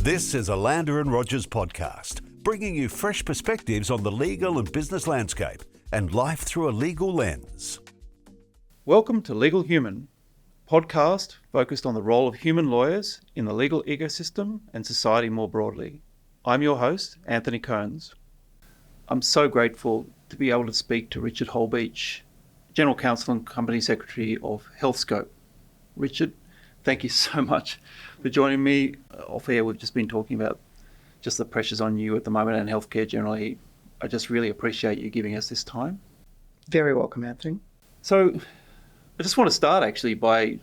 This is a Lander and Rogers podcast, bringing you fresh perspectives on the legal and business landscape and life through a legal lens. Welcome to Legal Human, a podcast focused on the role of human lawyers in the legal ecosystem and society more broadly. I'm your host, Anthony Cones. I'm so grateful to be able to speak to Richard Holbeach, General Counsel and Company Secretary of Healthscope. Richard, thank you so much for joining me. Off air, we've just been talking about just the pressures on you at the moment and healthcare generally. I just really appreciate you giving us this time. Very welcome, Anthony. So I just want to start actually by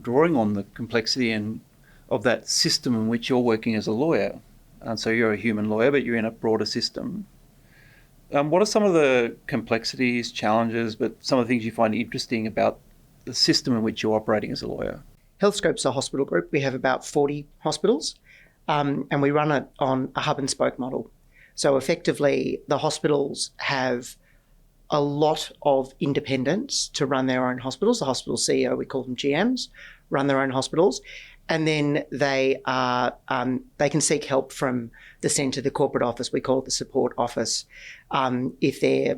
drawing on the complexity of that system in which you're working as a lawyer. So you're a human lawyer, but you're in a broader system. What are some of the complexities, challenges, but some of the things you find interesting about the system in which you're operating as a lawyer? Healthscope's a hospital group. We have about 40 hospitals, and we run it on a hub and spoke model. So effectively, the hospitals have a lot of independence to run their own hospitals. The hospital CEO, we call them GMs, run their own hospitals. And then they can seek help from the centre, the corporate office, we call it the support office, if they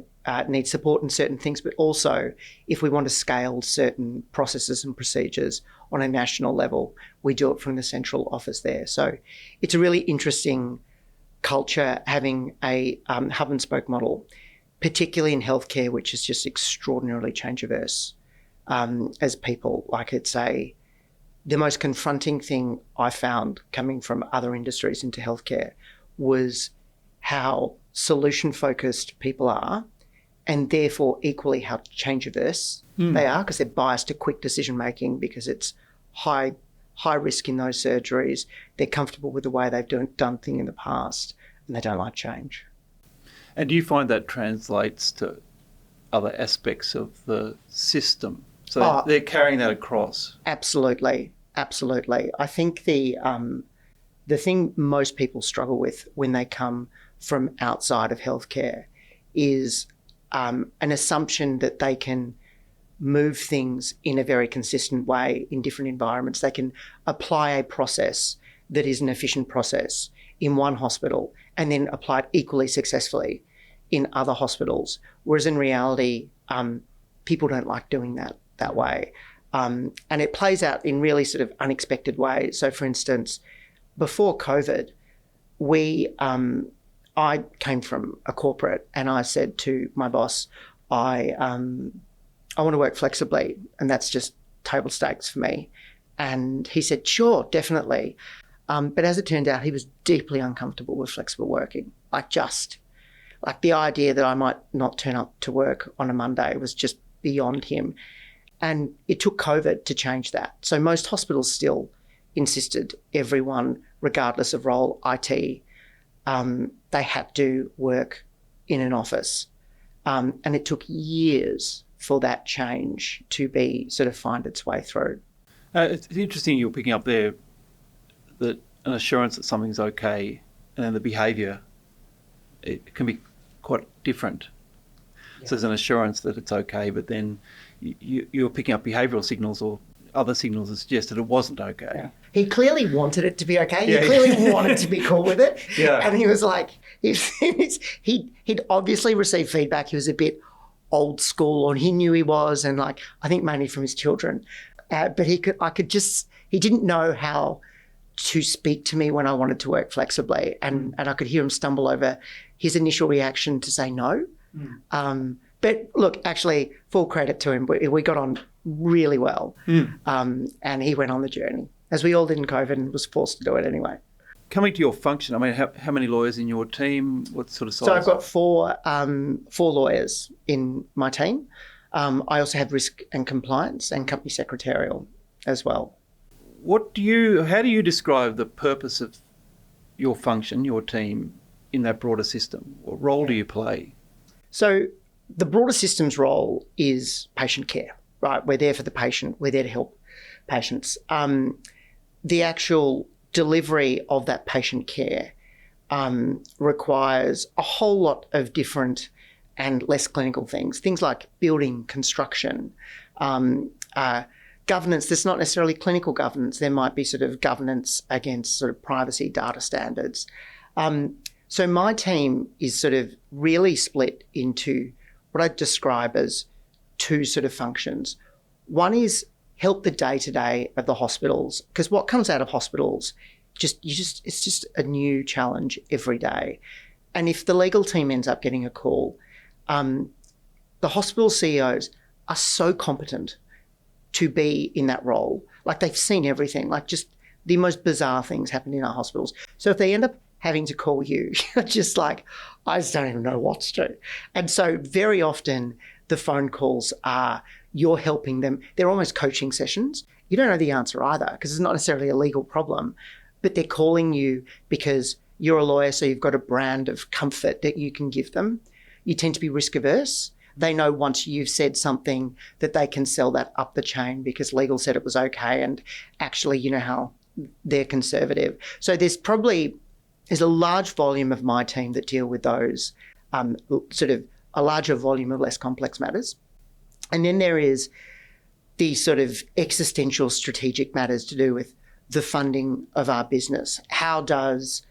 need support in certain things, but also if we want to scale certain processes and procedures on a national level, we do it from the central office there. So it's a really interesting culture having a hub and spoke model, particularly in healthcare, which is just extraordinarily change averse as people. Like the most confronting thing I found coming from other industries into healthcare was how solution-focused people are, and therefore equally how change averse they are, because they're biased to quick decision-making because it's high risk in those surgeries. They're comfortable with the way they've done things in the past, and they don't like change. And do you find that translates to other aspects of the system? So they're carrying that across? Absolutely. I think the thing most people struggle with when they come from outside of healthcare is an assumption that they can move things in a very consistent way in different environments. They can apply a process that is an efficient process in one hospital and then apply it equally successfully in other hospitals, whereas in reality, people don't like doing that way. And it plays out in really sort of unexpected ways. So, for instance, before COVID, I came from a corporate and I said to my boss, I want to work flexibly, and that's just table stakes for me. And he said, sure, definitely. But as it turned out, he was deeply uncomfortable with flexible working. Like the idea that I might not turn up to work on a Monday was just beyond him. And it took COVID to change that. So most hospitals still insisted everyone, regardless of role, IT, they had to work in an office. And it took years for that change to be sort of find its way through. It's interesting you're picking up there that an assurance that something's okay and then the behaviour, it can be quite different. Yeah. So there's an assurance that it's okay, but then you're picking up behavioural signals or other signals that suggest that it wasn't okay. Yeah. He clearly wanted it to be okay. He clearly wanted to be cool with it. Yeah. And he was like, he'd obviously received feedback. He was a bit old school, or he knew he was, and I think mainly from his children. But he didn't know how to speak to me when I wanted to work flexibly. And I could hear him stumble over his initial reaction to say no. But look, actually, full credit to him. We got on really well, and he went on the journey, as we all did in COVID, and was forced to do it anyway. Coming to your function, I mean, how many lawyers in your team? What sort of size? So I've got four lawyers in my team. I also have risk and compliance and company secretarial as well. How do you describe the purpose of your function, your team, in that broader system? What role do you play? So the broader system's role is patient care, right? We're there for the patient. We're there to help patients. The actual delivery of that patient care requires a whole lot of different and less clinical things like building, construction, governance that's not necessarily clinical governance. There might be sort of governance against sort of privacy data standards. So my team is sort of really split into what I'd describe as two sort of functions. One is help the day-to-day of the hospitals, because what comes out of hospitals, it's just a new challenge every day. And if the legal team ends up getting a call, the hospital CEOs are so competent to be in that role. Like, they've seen everything, like just the most bizarre things happen in our hospitals. So if they end up having to call you, you're just like, I just don't even know what to do. And so very often the phone calls are, you're helping them. They're almost coaching sessions. You don't know the answer either, because it's not necessarily a legal problem, but they're calling you because you're a lawyer, so you've got a brand of comfort that you can give them. You tend to be risk averse. They know once you've said something that they can sell that up the chain because legal said it was okay, and actually, you know how they're conservative. So there's a large volume of my team that deal with those sort of a larger volume of less complex matters. And then there is the sort of existential strategic matters to do with the funding of our business. How does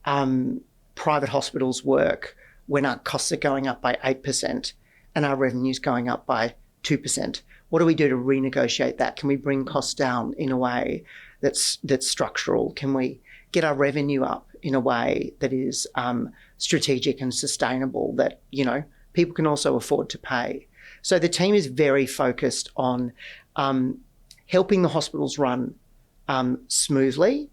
private hospitals work when our costs are going up by 8% and our revenue's going up by 2%? What do we do to renegotiate that? Can we bring costs down in a way that's structural? Can we get our revenue up in a way that is strategic and sustainable, that, you know, people can also afford to pay? So the team is very focused on helping the hospitals run smoothly,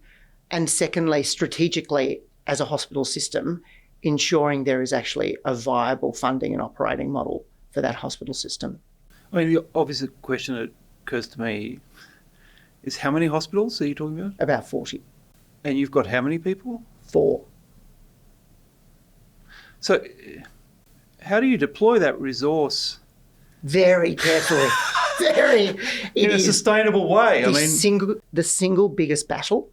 and secondly, strategically, as a hospital system, ensuring there is actually a viable funding and operating model for that hospital system. I mean, the obvious question that occurs to me is, how many hospitals are you talking about? About 40. And you've got how many people? 4. So how do you deploy that resource? Very carefully. In a sustainable way. The single biggest battle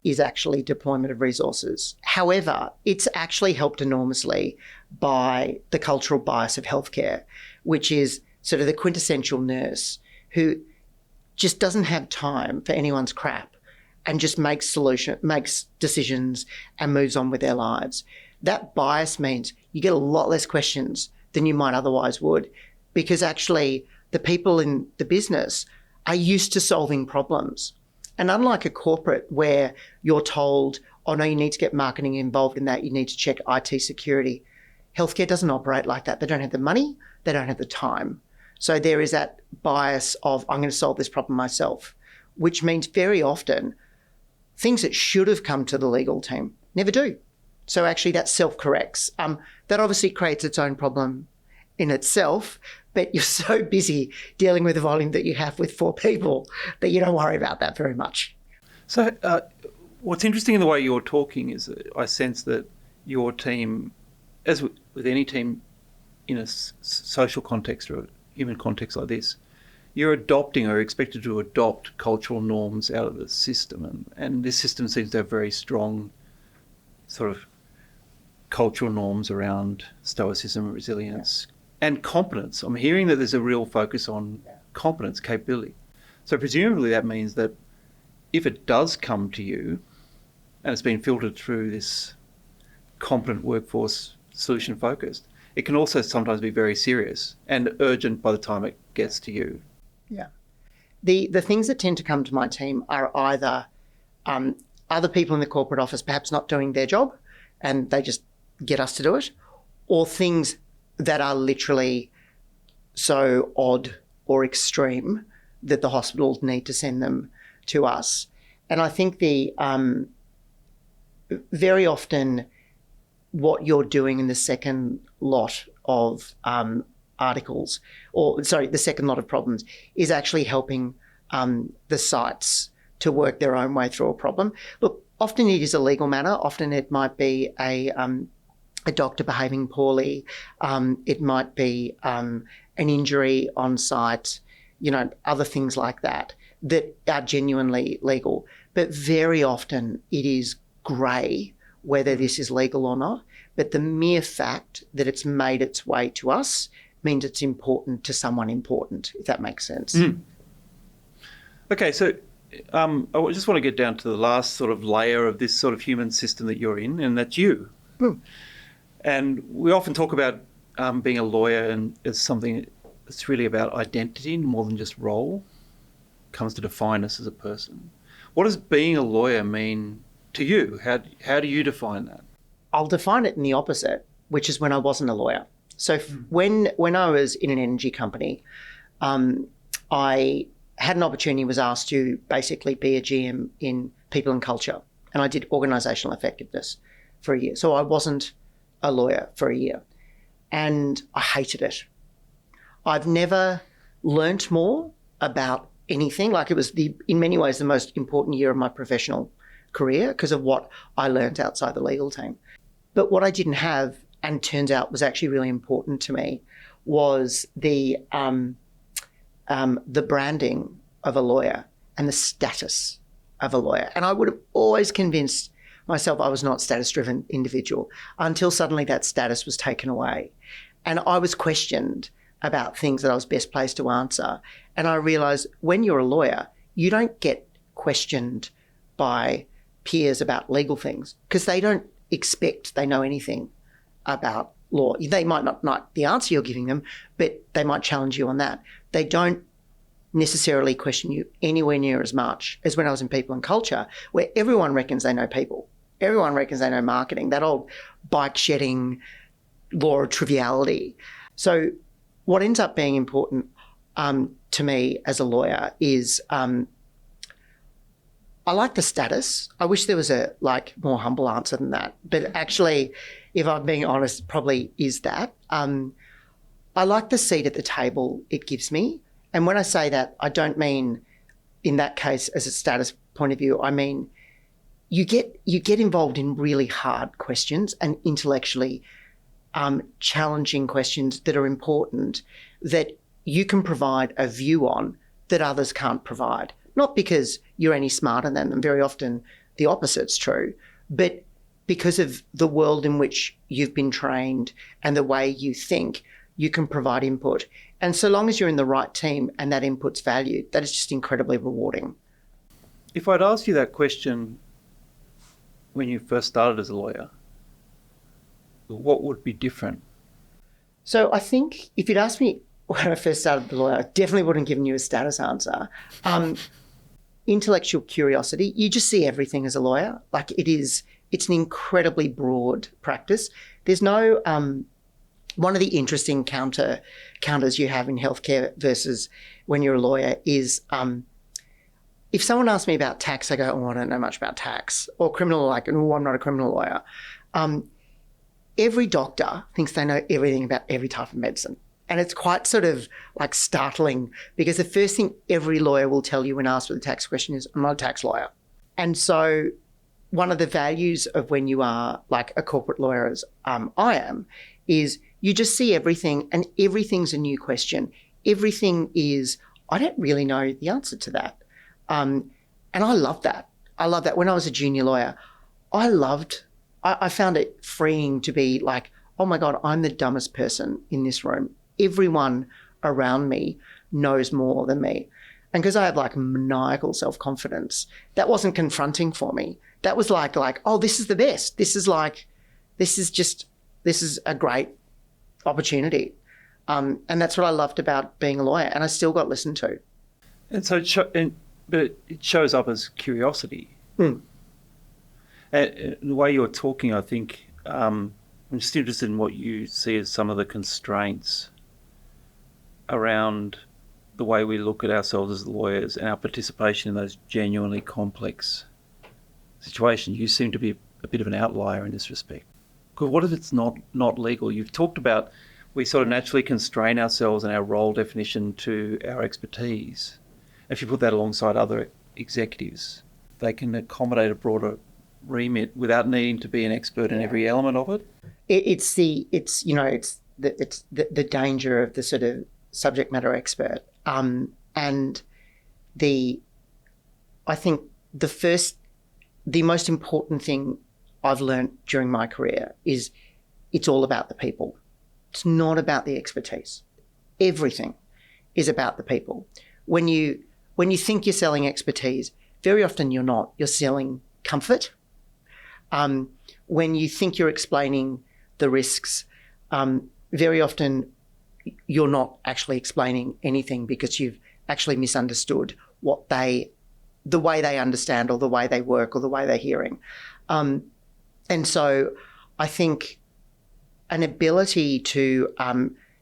is actually deployment of resources. However, it's actually helped enormously by the cultural bias of healthcare, which is sort of the quintessential nurse who just doesn't have time for anyone's crap and just makes decisions and moves on with their lives. That bias means you get a lot less questions than you might otherwise would, because actually the people in the business are used to solving problems. And unlike a corporate where you're told, oh no, you need to get marketing involved in that, you need to check IT security, healthcare doesn't operate like that. They don't have the money, they don't have the time. So there is that bias of, I'm going to solve this problem myself, which means very often things that should have come to the legal team never do. So actually that self-corrects. That obviously creates its own problem in itself, but you're so busy dealing with the volume that you have with 4 people that you don't worry about that very much. So what's interesting in the way you're talking is that I sense that your team, as with any team in a social context or a human context like this, you're adopting or expected to adopt cultural norms out of the system. And this system seems to have very strong sort of cultural norms around stoicism, resilience, and competence. I'm hearing that there's a real focus on competence, capability. So presumably that means that if it does come to you and it's been filtered through this competent workforce solution focused, it can also sometimes be very serious and urgent by the time it gets to you. Yeah. The things that tend to come to my team are either other people in the corporate office perhaps not doing their job and they just get us to do it, or things that are literally so odd or extreme that the hospitals need to send them to us. And I think very often what you're doing in the second lot of articles, the second lot of problems, is actually helping the sites to work their own way through a problem. Look, often it is a legal matter. Often it might be a doctor behaving poorly. It might be an injury on site, other things like that are genuinely legal. But very often it is grey whether this is legal or not. But the mere fact that it's made its way to us means it's important to someone important, if that makes sense. Okay, so I just want to get down to the last sort of layer of this sort of human system that you're in, and that's you. And we often talk about being a lawyer and as something that's really about identity more than just role. It comes to define us as a person. What does being a lawyer mean to you? How do you define that? I'll define it in the opposite, which is when I wasn't a lawyer. So when I was in an energy company, I had an opportunity, was asked to basically be a GM in people and culture. And I did organisational effectiveness for a year. So I wasn't a lawyer for a year. And I hated it. I've never learnt more about anything. Like, it was in many ways the most important year of my professional career because of what I learnt outside the legal team. But what I didn't have, and turns out was actually really important to me, was the branding of a lawyer and the status of a lawyer. And I would have always convinced myself I was not a status-driven individual until suddenly that status was taken away. And I was questioned about things that I was best placed to answer. And I realised when you're a lawyer, you don't get questioned by peers about legal things because they don't expect they know anything about law. They might not know the answer you're giving them, but they might challenge you on that. They don't necessarily question you anywhere near as much as when I was in people and culture, where everyone reckons they know people. Everyone reckons they know marketing, that old bike shedding law of triviality. So what ends up being important to me as a lawyer is I like the status. I wish there was a more humble answer than that. But actually, if I'm being honest, probably is that. I like the seat at the table it gives me. And when I say that, I don't mean in that case as a status point of view. I mean, you get involved in really hard questions and intellectually challenging questions that are important, that you can provide a view on that others can't provide. Not because you're any smarter than them, very often the opposite's true, but because of the world in which you've been trained and the way you think, you can provide input. And so long as you're in the right team and that input's valued, that is just incredibly rewarding. If I'd asked you that question when you first started as a lawyer, what would be different? So I think if you'd asked me when I first started the lawyer, I definitely wouldn't have given you a status answer. Intellectual curiosity, you just see everything as a lawyer. It's an incredibly broad practice. There's no, one of the interesting counters you have in healthcare versus when you're a lawyer is if someone asks me about tax, I go, oh, I don't know much about tax. Or criminal, oh, I'm not a criminal lawyer. Every doctor thinks they know everything about every type of medicine. And it's quite sort of startling because the first thing every lawyer will tell you when asked with a tax question is, I'm not a tax lawyer. And so one of the values of when you are a corporate lawyer, as I am, is you just see everything and everything's a new question. Everything is, I don't really know the answer to that. And I love that. I love that. When I was a junior lawyer, I found it freeing to be oh my God, I'm the dumbest person in this room. Everyone around me knows more than me. And because I have maniacal self-confidence, that wasn't confronting for me. That was oh, this is the best. This is a great opportunity. And that's what I loved about being a lawyer. And I still got listened to. And so, but it shows up as curiosity. And the way you're talking, I think, I'm just interested in what you see as some of the constraints around the way we look at ourselves as lawyers and our participation in those genuinely complex situations. You seem to be a bit of an outlier in this respect. Because what if it's not legal? You've talked about we sort of naturally constrain ourselves and our role definition to our expertise. If you put that alongside other executives, they can accommodate a broader remit without needing to be an expert in every element of it. It's the danger of the sort of subject matter expert. And I think the most important thing I've learned during my career is it's all about the people. It's not about the expertise. Everything is about the people. When you when you think you're selling expertise, very often you're not. You're selling comfort. When you think you're explaining the risks, very often you're not actually explaining anything because you've actually misunderstood the way they understand or the way they work or the way they're hearing. And so I think an ability to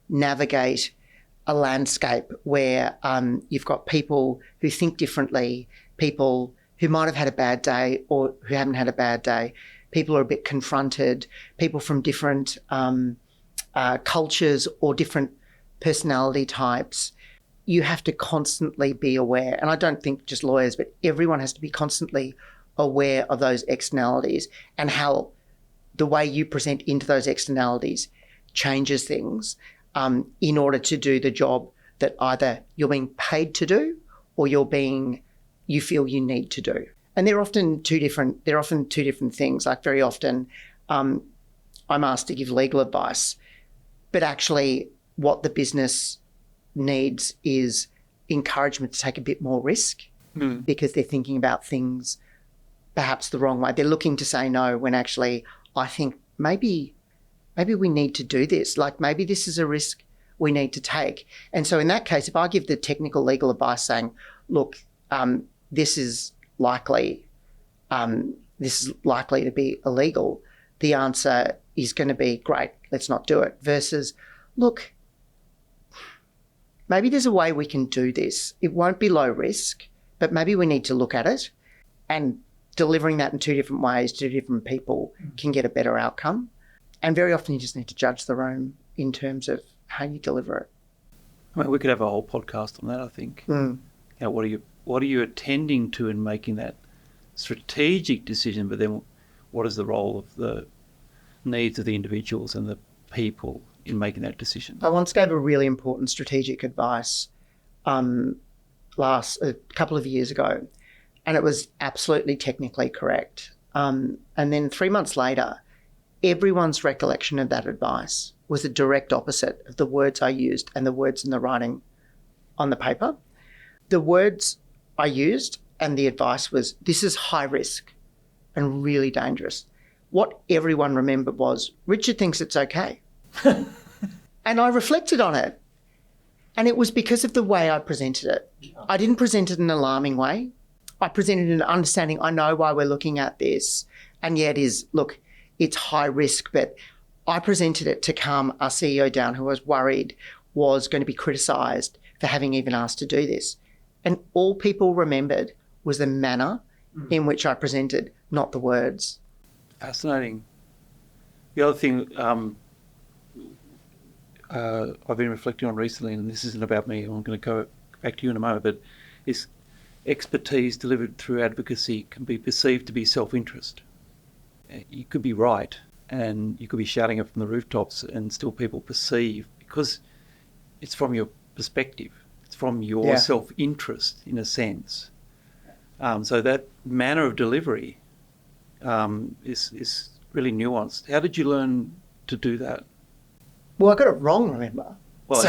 navigate a landscape where you've got people who think differently, people who might have had a bad day or who haven't had a bad day, people are a bit confronted, people from different cultures or different personality types. You have to constantly be aware, and I don't think just lawyers, but everyone has to be constantly aware of those externalities and how the way you present into those externalities changes things in order to do the job that either you're being paid to do or you feel you need to do. And they're often two different things. Like very often I'm asked to give legal advice, but actually what the business needs is encouragement to take a bit more risk because they're thinking about things perhaps the wrong way. They're looking to say no when actually I think maybe we need to do this. Like maybe this is a risk we need to take. And so in that case, if I give the technical legal advice saying, look, this is likely to be illegal, the answer is going to be, great, let's not do it, versus, look, maybe there's a way we can do this. It won't be low risk, but maybe we need to look at it, and delivering that in two different ways to different people can get a better outcome. And very often you just need to judge the room in terms of how you deliver it. I mean, we could have a whole podcast on that, I think. You know, what are you attending to in making that strategic decision, but then what is the role of the needs of the individuals and the people in making that decision? I once gave a really important strategic advice a couple of years ago, and it was absolutely technically correct. And then 3 months later, everyone's recollection of that advice was the direct opposite of the words I used and the words in the writing on the paper. The words I used and the advice was, this is high risk and really dangerous. What everyone remembered was, Richard thinks it's okay. And I reflected on it. And it was because of the way I presented it. I didn't present it in an alarming way. I presented it in understanding, I know why we're looking at this. And yeah, it is, look, it's high risk, but I presented it to calm our CEO down, who was worried was going to be criticised for having even asked to do this. And all people remembered was the manner in which I presented, not the words. Fascinating. The other thing I've been reflecting on recently, and this isn't about me, I'm going to go back to you in a moment, but is expertise delivered through advocacy can be perceived to be self-interest. You could be right, and you could be shouting it from the rooftops, and still people perceive, because it's from your perspective, it's from your self-interest in a sense. So that manner of delivery is really nuanced. How did you learn to do that? Well, I got it wrong, remember? Well,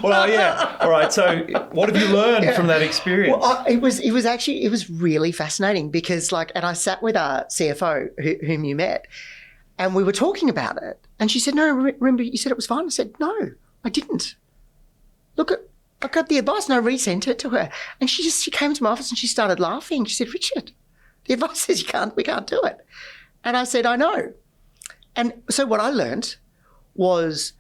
well, yeah. All right. So, what have you learned from that experience? Well, it was really fascinating because, and I sat with our CFO, whom you met, and we were talking about it, and she said, "No, remember you said it was fine." I said, "No, I didn't. Look, I got the advice, and I resent it to her, and she came to my office and she started laughing. She said, "Richard, the advice says we can't do it," and I said, "I know." And so what I learned was,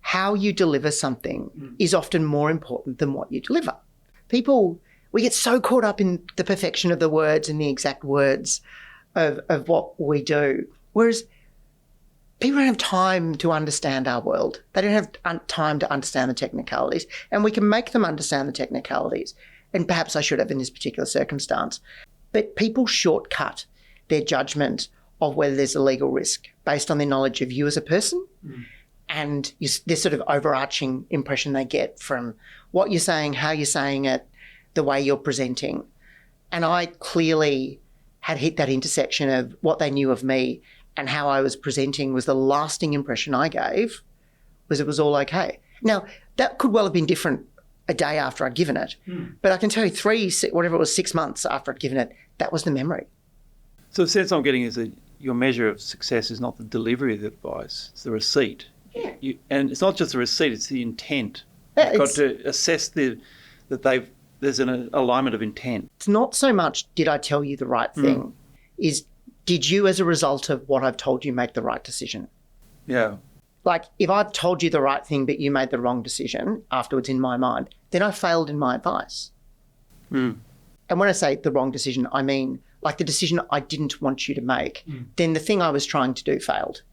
how you deliver something is often more important than what you deliver. People, we get so caught up in the perfection of the words and the exact words of what we do, whereas people don't have time to understand our world. They don't have time to understand the technicalities, and we can make them understand the technicalities, and perhaps I should have in this particular circumstance. But people shortcut their judgment of whether there's a legal risk based on their knowledge of you as a person and this sort of overarching impression they get from what you're saying, how you're saying it, the way you're presenting. And I clearly had hit that intersection of what they knew of me and how I was presenting was the lasting impression I gave was it was all okay. Now, that could well have been different a day after I'd given it. But I can tell you 6 months after I'd given it, that was the memory. So the sense I'm getting is that your measure of success is not the delivery of the advice, it's the receipt. Yeah. And it's not just the receipt, it's the intent. Yeah, You've got to assess that there's an alignment of intent. It's not so much did I tell you the right thing, is did you, as a result of what I've told you, make the right decision? Yeah. Like, if I've told you the right thing but you made the wrong decision afterwards in my mind, then I failed in my advice. And when I say the wrong decision, I mean like the decision I didn't want you to make. Then the thing I was trying to do failed.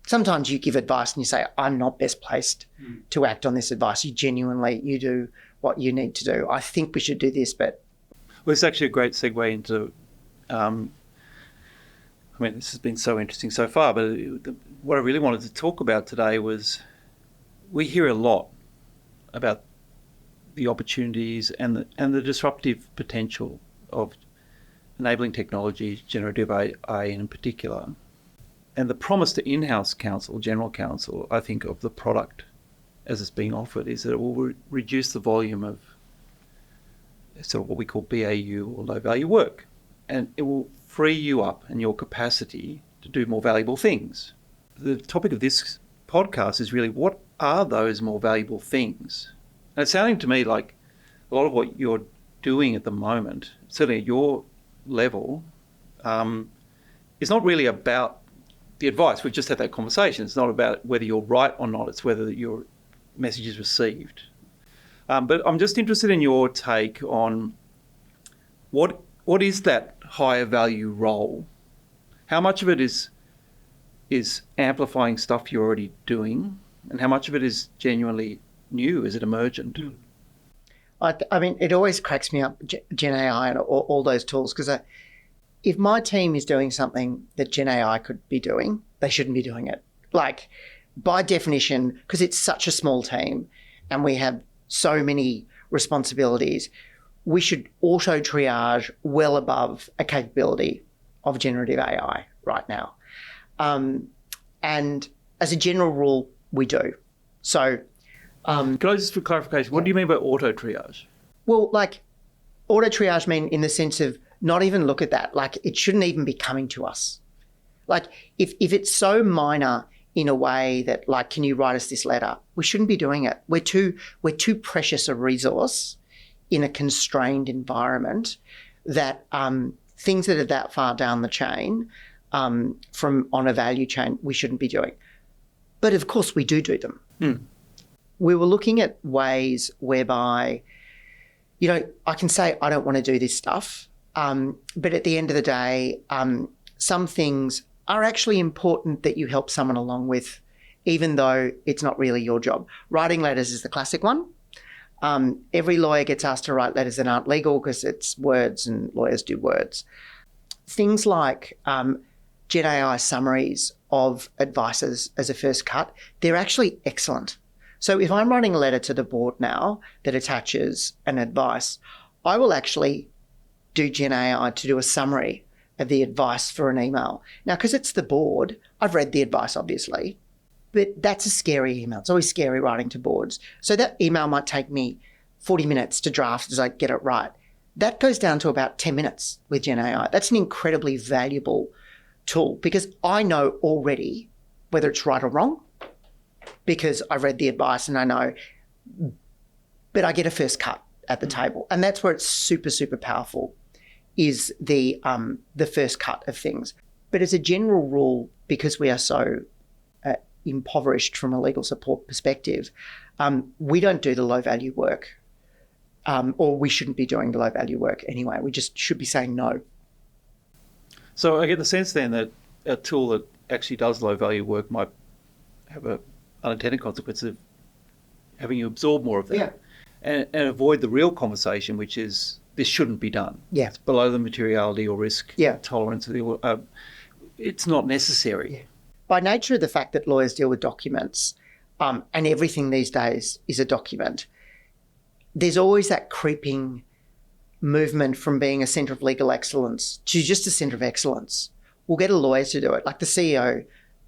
Sometimes you give advice and you say, I'm not best placed to act on this advice. You do what you need to do. I think we should do this, but... Well, it's actually a great segue into... this has been so interesting so far, but what I really wanted to talk about today was we hear a lot about the opportunities and the disruptive potential of enabling technology, generative AI in particular. And the promise to in-house counsel, general counsel, I think, of the product as it's being offered is that it will reduce the volume of sort of what we call BAU or low-value work. And it will free you up and your capacity to do more valuable things. The topic of this podcast is really, what are those more valuable things? And it's sounding to me like a lot of what you're doing at the moment, certainly at your level, is not really about the advice. We've just had that conversation. It's not about whether you're right or not. It's whether your message is received. But I'm just interested in your take on what is that higher value role? How much of it is amplifying stuff you're already doing, and how much of it is genuinely new? Is it emergent? I mean, it always cracks me up, Gen AI and all those tools, because if my team is doing something that Gen AI could be doing, they shouldn't be doing it. Like, by definition, because it's such a small team and we have so many responsibilities, we should auto-triage well above a capability of generative AI right now. And as a general rule, we do. So... Can I just, for clarification, what do you mean by auto-triage? Well, like, auto-triage mean in the sense of not even look at that. Like, it shouldn't even be coming to us. Like, if it's so minor in a way that, like, can you write us this letter? We shouldn't be doing it. We're too precious a resource in a constrained environment that things that are that far down the chain from on a value chain, we shouldn't be doing. But of course we do them. We were looking at ways whereby, I can say I don't want to do this stuff, but at the end of the day, some things are actually important that you help someone along with, even though it's not really your job. Writing letters is the classic one. Every lawyer gets asked to write letters that aren't legal because it's words and lawyers do words. Things like Gen AI summaries of advice as a first cut, they're actually excellent. So if I'm writing a letter to the board now that attaches an advice, I will actually do Gen AI to do a summary of the advice for an email. Now, because it's the board, I've read the advice, obviously, but that's a scary email. It's always scary writing to boards. So that email might take me 40 minutes to draft as I get it right. That goes down to about 10 minutes with Gen AI. That's an incredibly valuable tool because I know already whether it's right or wrong because I've read the advice and I know, but I get a first cut at the table. And that's where it's super, super powerful is the first cut of things. But as a general rule, because we are so impoverished from a legal support perspective, we don't do the low value work, or we shouldn't be doing the low value work anyway. We just should be saying no. So I get the sense then that a tool that actually does low value work might have an unintended consequence of having you absorb more of that. Yeah. And avoid the real conversation, which is this shouldn't be done. Yeah. It's below the materiality or risk Yeah. tolerance. It's not necessary. Yeah. By nature of the fact that lawyers deal with documents, and everything these days is a document, there's always that creeping movement from being a centre of legal excellence to just a centre of excellence. We'll get a lawyer to do it. Like the CEO,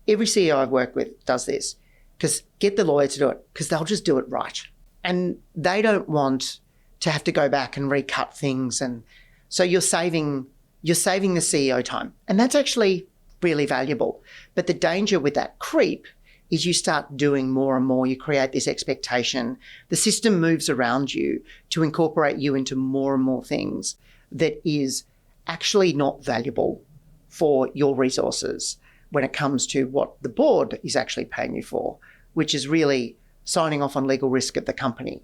every CEO I've worked with does this. Because get the lawyer to do it because they'll just do it right. And they don't want to have to go back and recut things. And so you're saving the CEO time. And that's actually really valuable. But the danger with that creep is you start doing more and more. You create this expectation. The system moves around you to incorporate you into more and more things that is actually not valuable for your resources when it comes to what the board is actually paying you for, which is really signing off on legal risk of the company.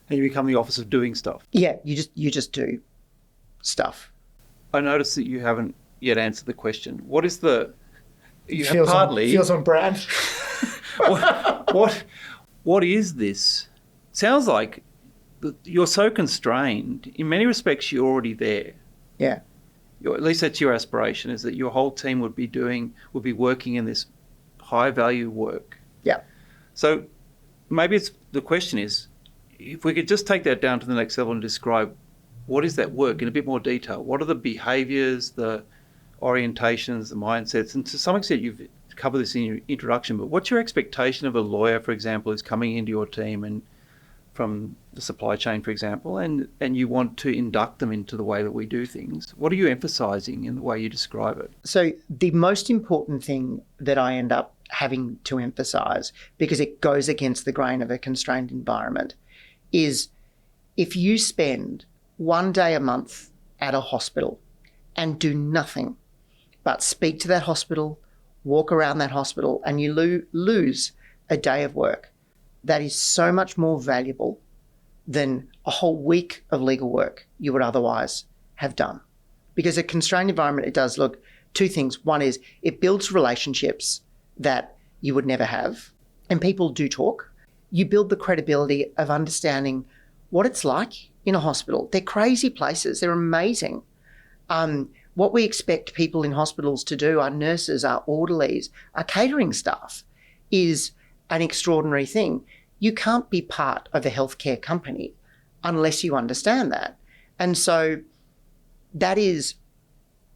And you become the office of doing stuff. Yeah, you just do stuff. I noticed that you haven't yet answered the question. What is the... Feels on brand. What is this? Sounds like you're so constrained. In many respects, you're already there. Yeah. At least that's your aspiration, is that your whole team would be working in this high value work. Yeah. So maybe the question is, if we could just take that down to the next level and describe what is that work in a bit more detail. What are the behaviours, the orientations, the mindsets, and to some extent you've covered this in your introduction, but what's your expectation of a lawyer, for example, who's coming into your team and from the supply chain, for example, and you want to induct them into the way that we do things? What are you emphasising in the way you describe it? So the most important thing that I end up having to emphasise, because it goes against the grain of a constrained environment, is if you spend one day a month at a hospital and do nothing but speak to that hospital, walk around that hospital, and you lose a day of work, that is so much more valuable than a whole week of legal work you would otherwise have done. Because a constrained environment, it does two things. One is it builds relationships that you would never have, and people do talk. You build the credibility of understanding what it's like in a hospital. They're crazy places. They're amazing. What we expect people in hospitals to do, our nurses, our orderlies, our catering staff, is an extraordinary thing. You can't be part of a healthcare company unless you understand that. And so that is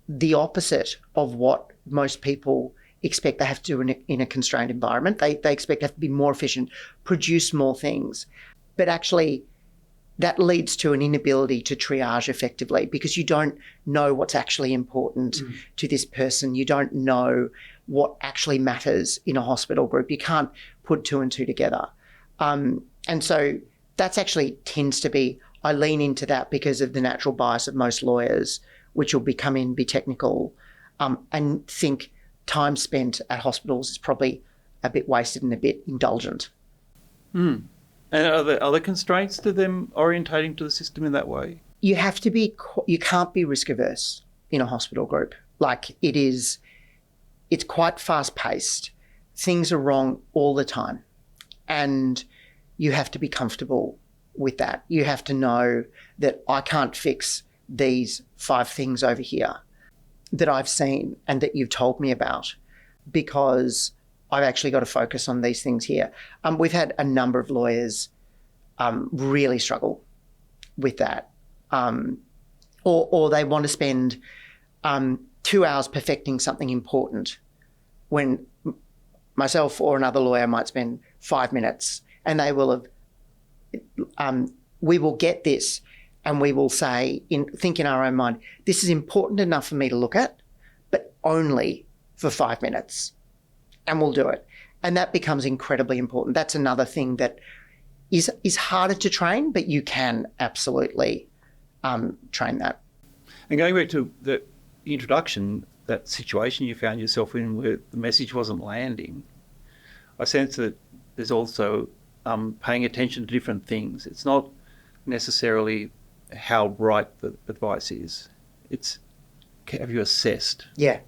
the opposite of what most people expect they have to do in a constrained environment. They expect to have to be more efficient, produce more things. But actually, that leads to an inability to triage effectively because you don't know what's actually important to this person. You don't know what actually matters in a hospital group. You can't put two and two together. And so that's actually tends to be, I lean into that because of the natural bias of most lawyers, which will come in, be technical, and think time spent at hospitals is probably a bit wasted and a bit indulgent. And are there other constraints to them orientating to the system in that way? You can't be risk averse in a hospital group. It's quite fast paced. Things are wrong all the time. And you have to be comfortable with that. You have to know that I can't fix these 5 things over here that I've seen and that you've told me about because I've actually got to focus on these things here. We've had a number of lawyers really struggle with that. Or they want to spend 2 hours perfecting something important when myself or another lawyer might spend 5 minutes and they will have, we will get this and we will say, think in our own mind, this is important enough for me to look at, but only for 5 minutes. And we'll do it. And that becomes incredibly important. That's another thing that is harder to train, but you can absolutely train that. And going back to the introduction, that situation you found yourself in where the message wasn't landing, I sense that there's also paying attention to different things. It's not necessarily how right the advice is. It's, have you assessed? Yeah.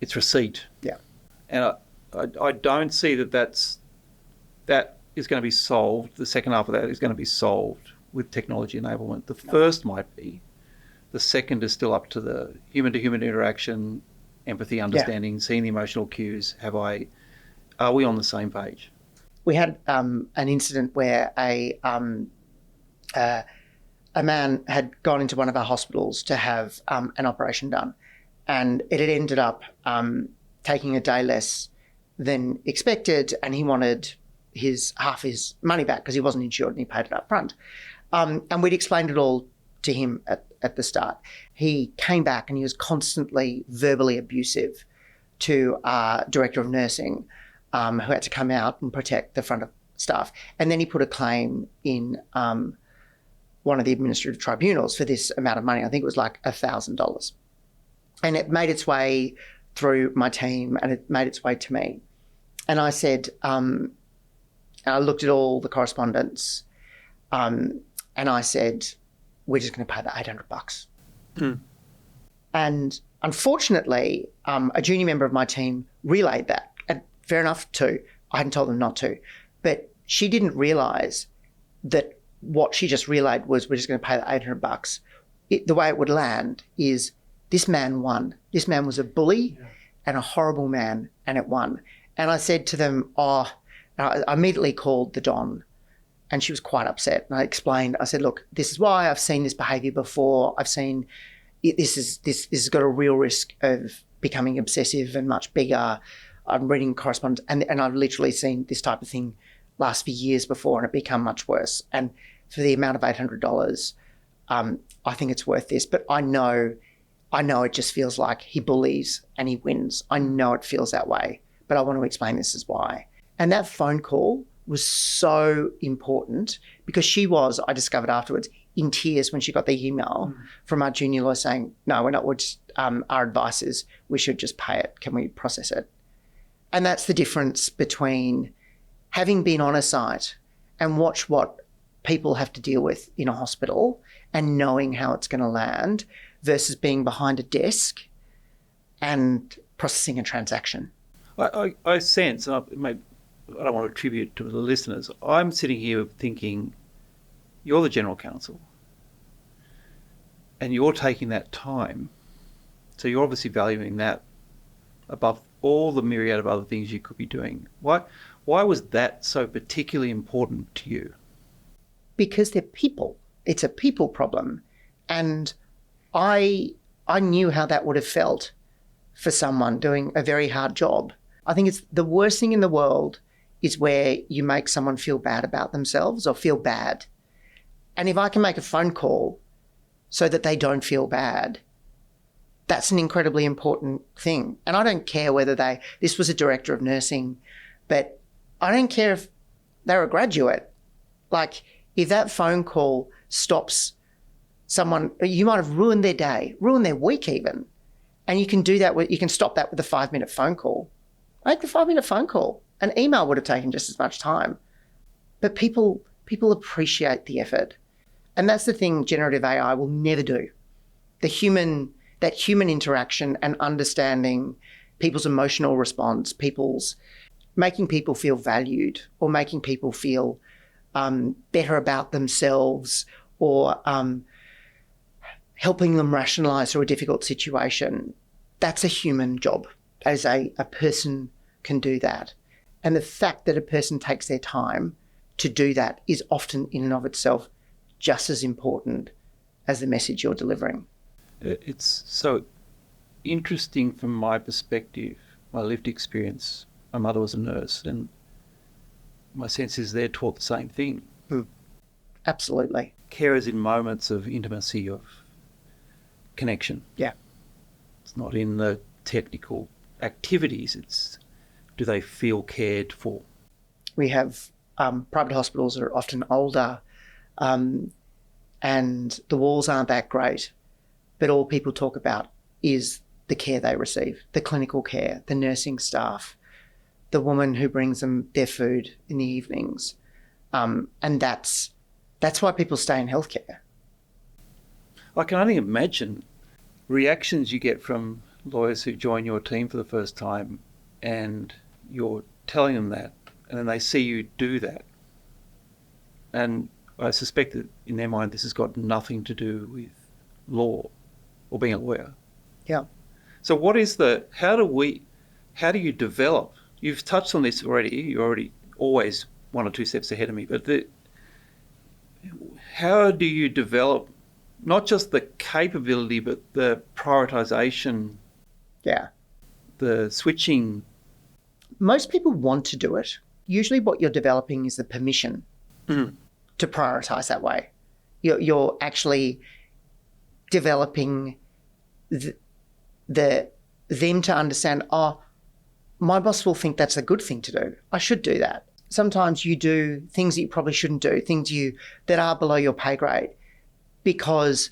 It's receipt. Yeah. And I don't see that is going to be solved. The second half of that is going to be solved with technology enablement. The first might be. The second is still up to the human-to-human interaction, empathy, understanding, seeing the emotional cues. Are we on the same page? We had an incident where a man had gone into one of our hospitals to have an operation done, and it had ended up taking a day less than expected, and he wanted half his money back because he wasn't insured and he paid it up front. And we'd explained it all to him at the start. He came back and he was constantly verbally abusive to our director of nursing, who had to come out and protect the front of staff. And then he put a claim in one of the administrative tribunals for this amount of money. I think it was like $1,000. And it made its way through my team and it made its way to me. And I said, and I looked at all the correspondence, and I said, we're just going to pay the $800. And unfortunately, a junior member of my team relayed that. And fair enough too. I hadn't told them not to. But she didn't realise that what she just relayed was we're just going to pay the $800. The way it would land is this man won. This man was a bully and a horrible man, and it won. And I said to them, I immediately called the Don, and she was quite upset. And I explained, I said, look, this is why I've seen this behaviour before. I've seen this has got a real risk of becoming obsessive and much bigger. I'm reading correspondence, and I've literally seen this type of thing last for years before, and it become much worse. And for the amount of $800, I think it's worth this. But I know it just feels like he bullies and he wins. I know it feels that way, but I want to explain this is why. And that phone call was so important because she was, I discovered afterwards, in tears when she got the email from our junior lawyer saying, no, we're not, we're just, our advice is we should just pay it. Can we process it? And that's the difference between having been on a site and watch what people have to deal with in a hospital and knowing how it's going to land versus being behind a desk and processing a transaction. I sense, and I don't want to attribute to the listeners, I'm sitting here thinking, you're the general counsel and you're taking that time. So you're obviously valuing that above all the myriad of other things you could be doing. Why was that so particularly important to you? Because they're people. It's a people problem. And I knew how that would have felt for someone doing a very hard job. I think it's the worst thing in the world is where you make someone feel bad about themselves or feel bad. And if I can make a phone call so that they don't feel bad, that's an incredibly important thing. And I don't care whether this was a director of nursing, but I don't care if they're a graduate. Like, if that phone call stops someone, you might have ruined their day, ruined their week even. And you can do that, you can stop that with a 5-minute phone call. Make the 5-minute phone call. An email would have taken just as much time. But people appreciate the effort. And that's the thing generative AI will never do. That human interaction and understanding people's emotional response, making people feel valued or making people feel better about themselves or helping them rationalise through a difficult situation, that's a human job. As a person can do that. And the fact that a person takes their time to do that is often in and of itself just as important as the message you're delivering. It's so interesting from my perspective, my lived experience. My mother was a nurse and my sense is they're taught the same thing. Absolutely. Carers in moments of intimacy, of connection. Yeah. It's not in the technical activities, it's do they feel cared for? We have private hospitals that are often older and the walls aren't that great, but all people talk about is the care they receive, the clinical care, the nursing staff, the woman who brings them their food in the evenings. And that's why people stay in healthcare. I can only imagine reactions you get from lawyers who join your team for the first time and you're telling them that and then they see you do that. And I suspect that in their mind this has got nothing to do with law or being a lawyer. Yeah. So how do you develop? You've touched on this already. You're already always 1 or 2 steps ahead of me, but how do you develop not just the capability, but the prioritization? Yeah. The switching. Most people want to do it. usually what you're developing is the permission to prioritise that way. You're actually developing them to understand, oh, my boss will think that's a good thing to do. I should do that. Sometimes you do things that you probably shouldn't do, things that are below your pay grade because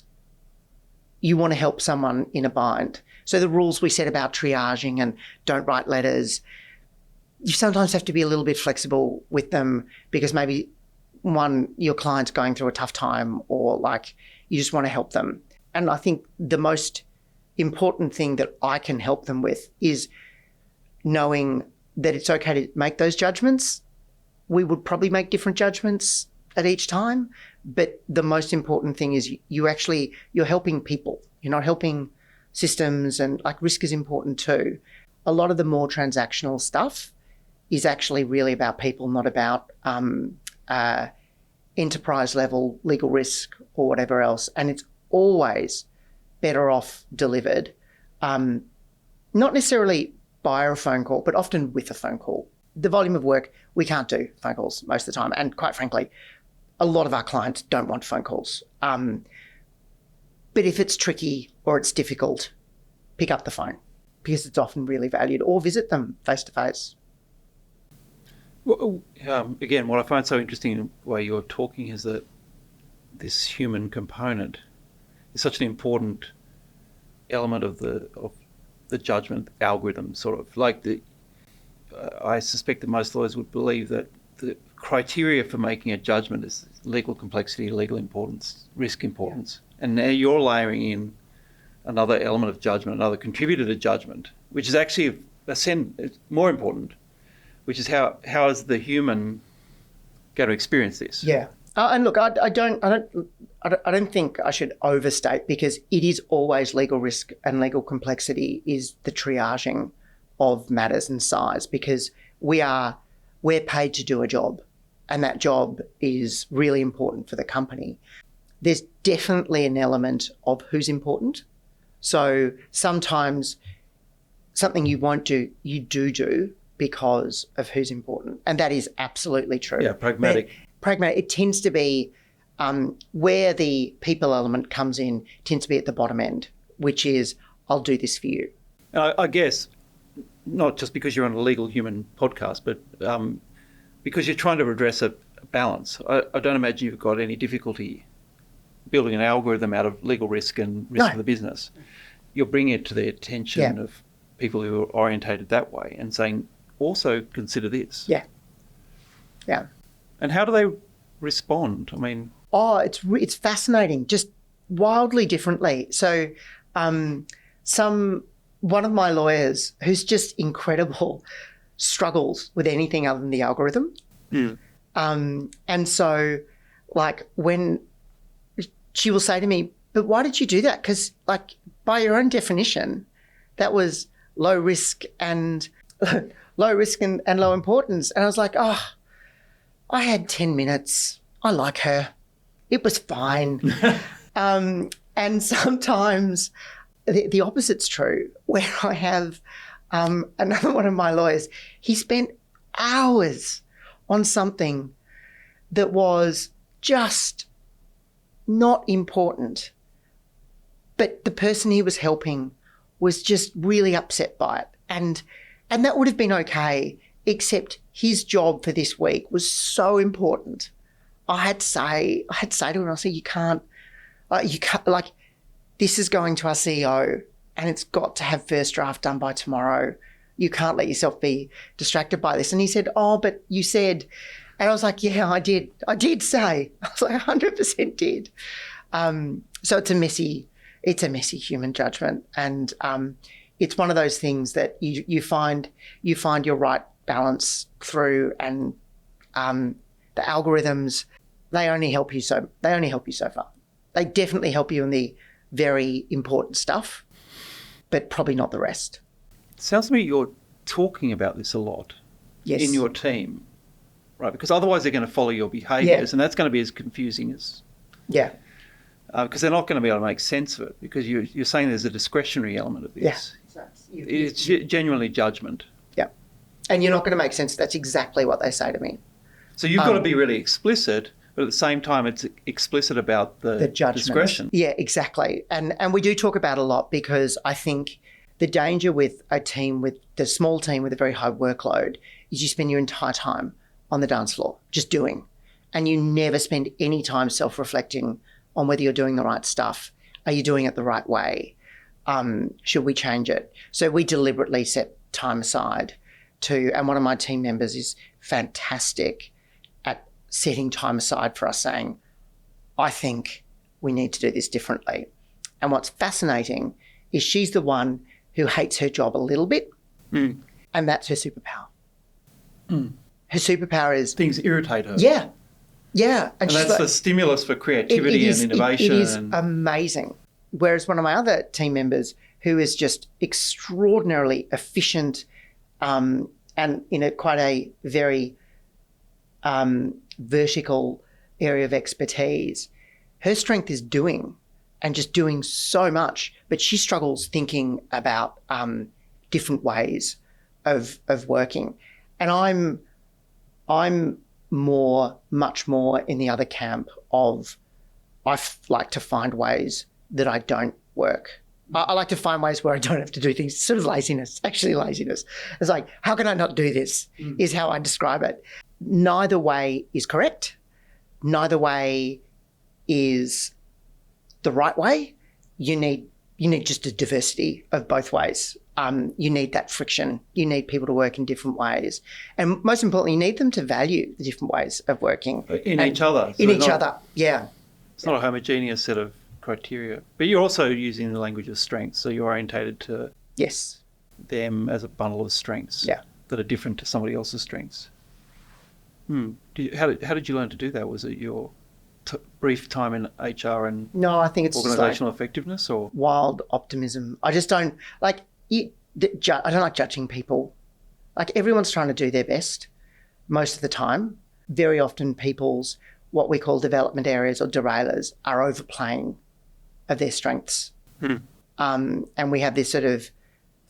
you want to help someone in a bind. So the rules we set about triaging and don't write letters, you sometimes have to be a little bit flexible with them because maybe your client's going through a tough time or like you just want to help them. And I think the most important thing that I can help them with is knowing that it's okay to make those judgments. We would probably make different judgments at each time, but the most important thing is you're helping people. You're not helping systems, and like risk is important too. A lot of the more transactional stuff is actually really about people, not about enterprise level legal risk or whatever else. And it's always better off delivered, not necessarily by a phone call, but often with a phone call. The volume of work, we can't do phone calls most of the time. And quite frankly, a lot of our clients don't want phone calls. But if it's tricky or it's difficult, pick up the phone because it's often really valued, or visit them face to face. Well, again, what I find so interesting in the way you're talking is that this human component is such an important element of the judgment algorithm, sort of like I suspect that most lawyers would believe that the criteria for making a judgment is legal complexity, legal importance, risk importance. Yeah. And now you're layering in another element of judgment, another contributor to judgment, which is actually more important, which is how is the human going to experience this? Yeah. And look, I don't think I should overstate, because it is always legal risk and legal complexity is the triaging of matters and size, because we're paid to do a job, and that job is really important for the company. There's definitely an element of who's important. So sometimes something you won't do, you do because of who's important. And that is absolutely true. Yeah, pragmatic. It tends to be where the people element comes in, tends to be at the bottom end, which is, I'll do this for you. I guess not just because you're on a legal human podcast, but because you're trying to address a balance. I don't imagine you've got any difficulty building an algorithm out of legal risk and risk of the business. You're bringing it to the attention of people who are orientated that way and saying, also consider this. Yeah. Yeah. And how do they respond? I mean... it's fascinating, just wildly differently. So one of my lawyers, who's just incredible, struggles with anything other than the algorithm. And so, like, when she will say to me, but why did you do that? Because, like, by your own definition, that was low risk and low importance. And I was like, I had 10 minutes. I like her. It was fine. And sometimes the opposite's true, where I have another one of my lawyers. He spent hours on something that was just not important, but the person he was helping was just really upset by it. And that would have been okay, except his job for this week was so important. I had to say to him, I said, you can't, like, this is going to our CEO and it's got to have first draft done by tomorrow. You can't let yourself be distracted by this. And he said, but you said, and I was like, yeah, I did say. I was like, 100% did. So it's a messy human judgment. And it's one of those things that you find your right balance through, and the algorithms, they only help you so far. They definitely help you in the very important stuff, but probably not the rest. It sounds to me you're talking about this a lot in your team, right? Because otherwise they're going to follow your behaviours, and that's going to be as confusing as... Yeah. Because they're not going to be able to make sense of it, because you're saying there's a discretionary element of this. Yeah. It's genuinely judgment. Yeah. And you're not going to make sense. That's exactly what they say to me. So you've got to be really explicit, but at the same time, it's explicit about the judgment. discretion. Yeah, exactly. And we do talk about it a lot, because I think the danger with the small team with a very high workload is you spend your entire time on the dance floor just doing, and you never spend any time self-reflecting on whether you're doing the right stuff. Are you doing it the right way? Should we change it? So we deliberately set time aside and one of my team members is fantastic at setting time aside for us, saying, I think we need to do this differently. And what's fascinating is she's the one who hates her job a little bit, and that's her superpower. Her superpower is... Things irritate her. Yeah. Yeah. And that's the stimulus for creativity and innovation. It is amazing. Whereas one of my other team members, who is just extraordinarily efficient and in quite a very vertical area of expertise, her strength is doing, and just doing so much, but she struggles thinking about different ways of working. And I'm much more in the other camp of like to find ways that I don't work. I like to find ways where I don't have to do things. Sort of laziness, actually laziness. It's like, how can I not do this is how I describe it. Neither way is correct. Neither way is the right way. You need just a diversity of both ways. You need that friction. You need people to work in different ways. And most importantly, you need them to value the different ways of working. In each other. In each other, yeah. It's not a homogeneous set of criteria. But you're also using the language of strengths, so you're orientated to them as a bundle of strengths that are different to somebody else's strengths. How did you learn to do that? Was it your brief time in HR and no, I think it's organisational effectiveness, or wild optimism? I just don't like it. I don't like judging people. Like, everyone's trying to do their best most of the time. Very often people's what we call development areas or derailers are overplaying of their strengths. And we have this sort of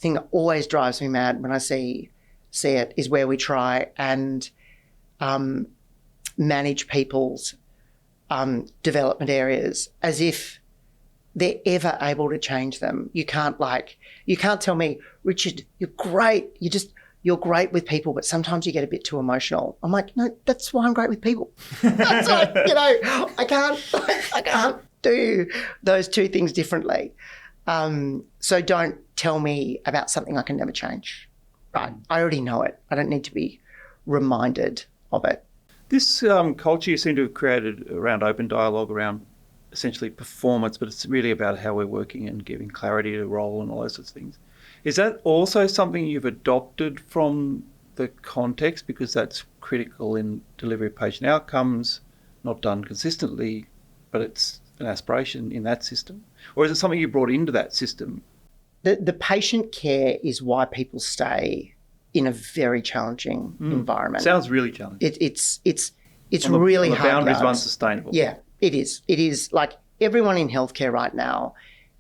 thing that always drives me mad when I see it, is where we try and manage people's development areas as if they're ever able to change them. You can't tell me, Richard, you're great. You're great with people, but sometimes you get a bit too emotional. I'm like, no, that's why I'm great with people. That's like, I can't do those two things differently. So don't tell me about something I can never change. Right? I already know it. I don't need to be reminded of it. This culture you seem to have created around open dialogue, around essentially performance, but it's really about how we're working and giving clarity to role and all those sorts of things. Is that also something you've adopted from the context, because that's critical in delivery of patient outcomes, not done consistently, but it's an aspiration in that system? Or is it something you brought into that system? The patient care is why people stay in a very challenging environment. Sounds really challenging. It's really hard. The boundaries are unsustainable. Yeah, it is. It is like everyone in healthcare right now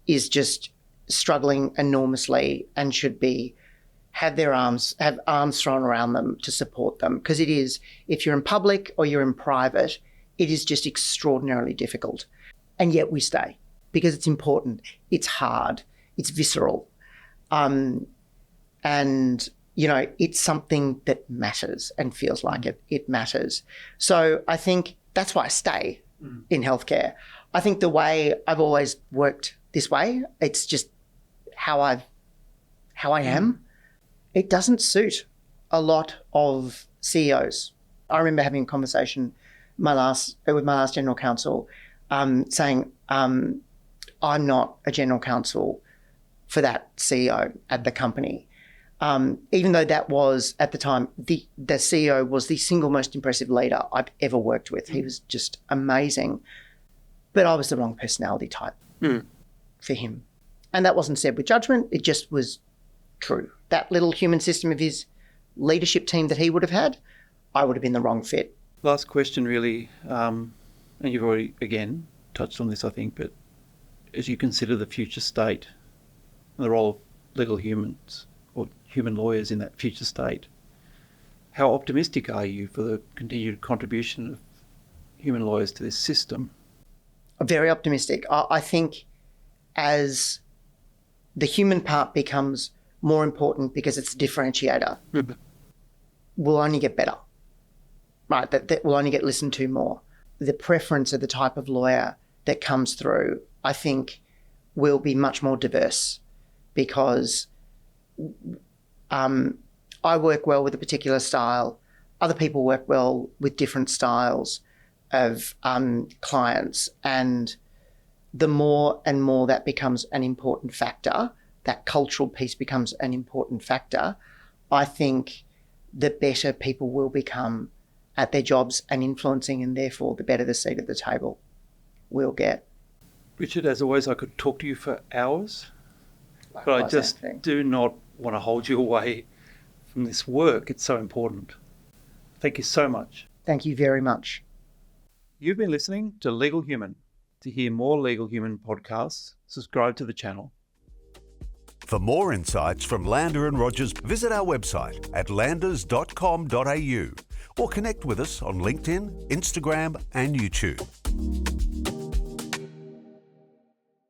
is just struggling enormously and should have arms thrown around them to support them, because it is, if you're in public or you're in private, it is just extraordinarily difficult. And yet we stay because it's important. It's hard. It's visceral. And it's something that matters and feels like it matters. So I think that's why I stay in healthcare. I think the way I've always worked this way, it's just how I am. It doesn't suit a lot of CEOs. I remember having a conversation with my last general counsel, saying, I'm not a general counsel for that CEO at the company. Even though that was, at the time, the CEO was the single most impressive leader I've ever worked with. He was just amazing. But I was the wrong personality type for him. And that wasn't said with judgment. It just was true. That little human system of his leadership team that he would have had, I would have been the wrong fit. Last question, really, and you've already, again, touched on this, I think, but as you consider the future state and the role of legal humans or human lawyers in that future state, How optimistic are you for the continued contribution of human lawyers to this system? Very optimistic. I think as the human part becomes more important because it's a differentiator, we'll only get better, right? That we'll only get listened to more. The preference of the type of lawyer that comes through, I think, will be much more diverse because I work well with a particular style. Other people work well with different styles of clients. And the more and more that becomes an important factor, that cultural piece becomes an important factor, I think the better people will become at their jobs and influencing, and therefore the better the seat at the table we'll get. Richard, as always, I could talk to you for hours, Likewise, but I just Anthony. do not want to hold you away from this work. It's so important. Thank you so much. Thank you very much. You've been listening to Legal Human. To hear more Legal Human podcasts, subscribe to the channel. For more insights from Lander and Rogers, visit our website at landers.com.au or connect with us on LinkedIn, Instagram and YouTube.